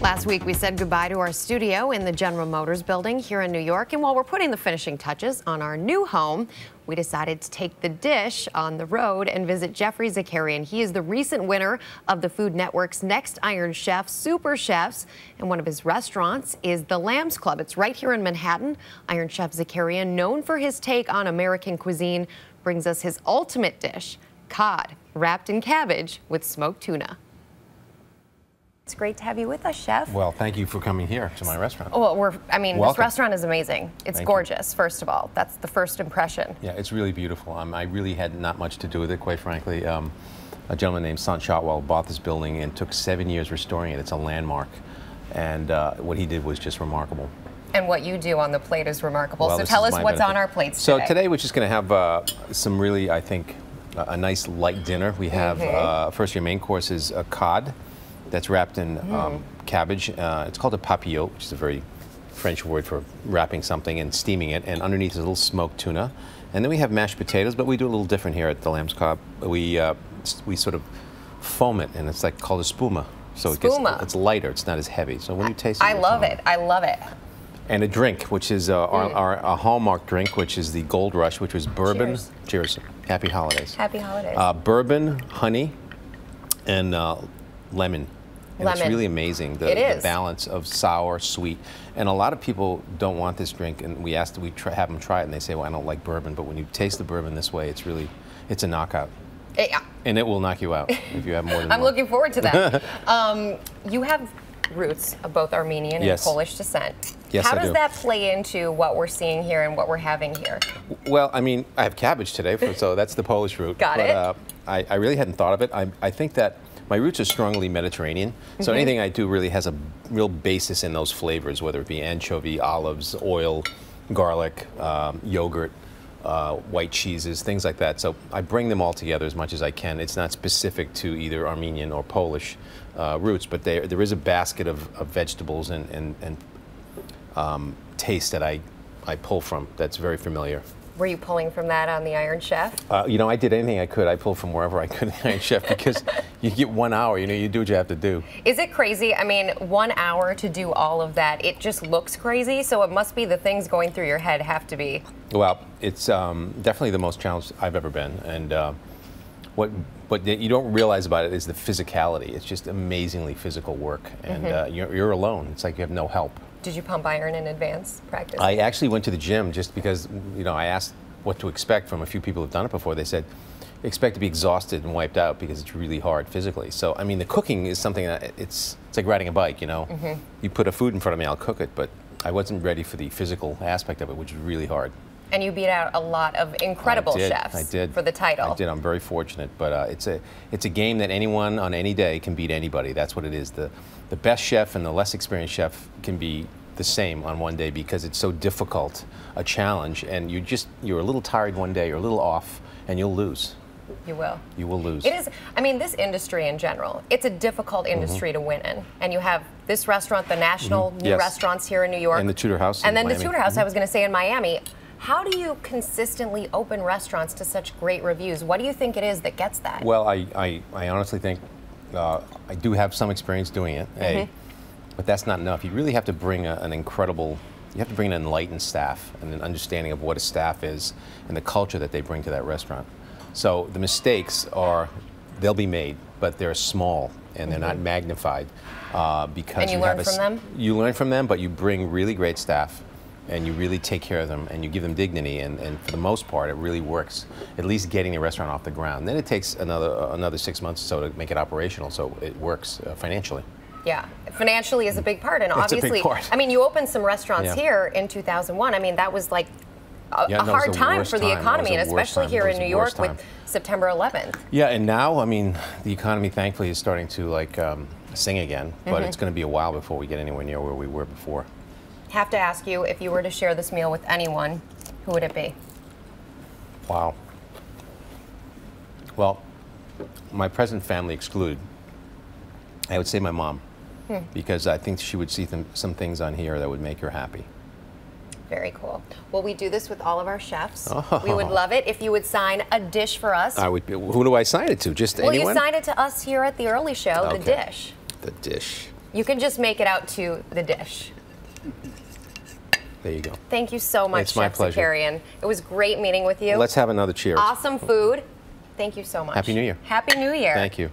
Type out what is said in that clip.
Last week, we said goodbye to our studio in the General Motors building here in New York. And while we're putting the finishing touches on our new home, we decided to take the dish on the road and visit Geoffrey Zakarian. He is the recent winner of the Food Network's Next Iron Chef Super Chefs. And one of his restaurants is the Lambs Club. It's right here in Manhattan. Iron Chef Zakarian, known for his take on American cuisine, brings us his ultimate dish, cod wrapped in cabbage with smoked tuna. It's great to have you with us, Chef. Well, thank you for coming here to my restaurant. Well, Welcome. This restaurant is amazing. It's gorgeous, first of all. That's the first impression. Yeah, it's really beautiful. I really had not much to do with it, quite frankly. A gentleman named Sant Shotwell bought this building and took 7 years restoring it. It's a landmark. And what he did was just remarkable. And what you do on the plate is remarkable. Well, so tell us what's on our plates today. So today we're just going to have some really, I think, a nice light dinner. We have, first, your main course is a cod that's wrapped in cabbage. It's called a papillote, which is a very French word for wrapping something and steaming it. And underneath is a little smoked tuna. And then we have mashed potatoes, but we do a little different here at the Lambs Club. We sort of foam it, and it's like called a spuma. So it's lighter. It's not as heavy. So when you taste it, I love it. I love it. And a drink, which is our hallmark drink, which is the Gold Rush, which was bourbon. Cheers. Happy holidays. Happy holidays. Bourbon, honey, and lemon. And it's really amazing, the balance of sour, sweet. And a lot of people don't want this drink, and we have them try it, and they say, well, I don't like bourbon. But when you taste the bourbon this way, it's a knockout. Yeah. And it will knock you out if you have more than I'm looking forward to that. You have roots of both Armenian and Polish descent. Yes, How does that play into what we're seeing here and what we're having here? Well, I mean, I have cabbage today, so that's the Polish root. Got it. I really hadn't thought of it. I think that my roots are strongly Mediterranean, so anything I do really has a real basis in those flavors, whether it be anchovy, olives, oil, garlic, yogurt, white cheeses, things like that. So I bring them all together as much as I can. It's not specific to either Armenian or Polish roots, but there is a basket of vegetables and taste that I pull from that's very familiar. Were you pulling from that on the Iron Chef? You know, I did anything I could. I pulled from wherever I could in the Iron Chef because you get 1 hour, you do what you have to do. Is it crazy? I mean, 1 hour to do all of that, it just looks crazy, so it must be the things going through your head have to be. Well, it's definitely the most challenged I've ever been. And what you don't realize about it is the physicality. It's just amazingly physical work. And you're alone. It's like you have no help. Did you pump iron in advance practice? I actually went to the gym just because, I asked what to expect from a few people who've done it before. They said, expect to be exhausted and wiped out because it's really hard physically. So, I mean, the cooking is something that it's like riding a bike, You put a food in front of me, I'll cook it, but I wasn't ready for the physical aspect of it, which is really hard. And you beat out a lot of incredible chefs for the title. I did. I'm very fortunate, but it's a game that anyone on any day can beat anybody. That's what it is. The best chef and the less experienced chef can be the same on one day because it's so difficult, a challenge, and you're a little tired one day, you're a little off, and you'll lose. You will. You will lose. It is, I mean, this industry in general, it's a difficult industry to win in. And you have this restaurant, the national new restaurants here in New York. And the Tudor House and then the Tudor House, I was going to say, in Miami. How do you consistently open restaurants to such great reviews? What do you think it is that gets that? Well, I honestly think I do have some experience doing it, but that's not enough. You really have to bring an enlightened staff and an understanding of what a staff is and the culture that they bring to that restaurant. So the mistakes they'll be made, but they're small and they're not magnified because you learn from them? You learn from them, but you bring really great staff. And you really take care of them, and you give them dignity, and for the most part, it really works, at least getting the restaurant off the ground. Then it takes another 6 months or so to make it operational, so it works financially. Yeah, financially is a big part, and obviously, it's a big part. I mean, you opened some restaurants here in 2001. I mean, that was like a hard time for the economy, and especially here in New York with September 11th. Yeah, and now, I mean, the economy thankfully is starting to sing again, but it's going to be a while before we get anywhere near where we were before. Have to ask you, if you were to share this meal with anyone, who would it be? Wow. Well, my present family excluded, I would say my mom, because I think she would see some things on here that would make her happy. Very cool. Well, we do this with all of our chefs. Oh. We would love it if you would sign a dish for us. I would. Who do I sign it to? Just anyone? Well, you sign it to us here at the Early Show, The Dish. The Dish. You can just make it out to the dish. There you go. Thank you so much, It's my Chef pleasure. Zakarian. It was great meeting with you. Let's have another cheers. Awesome food. Thank you so much. Happy New Year. Happy New Year. Thank you.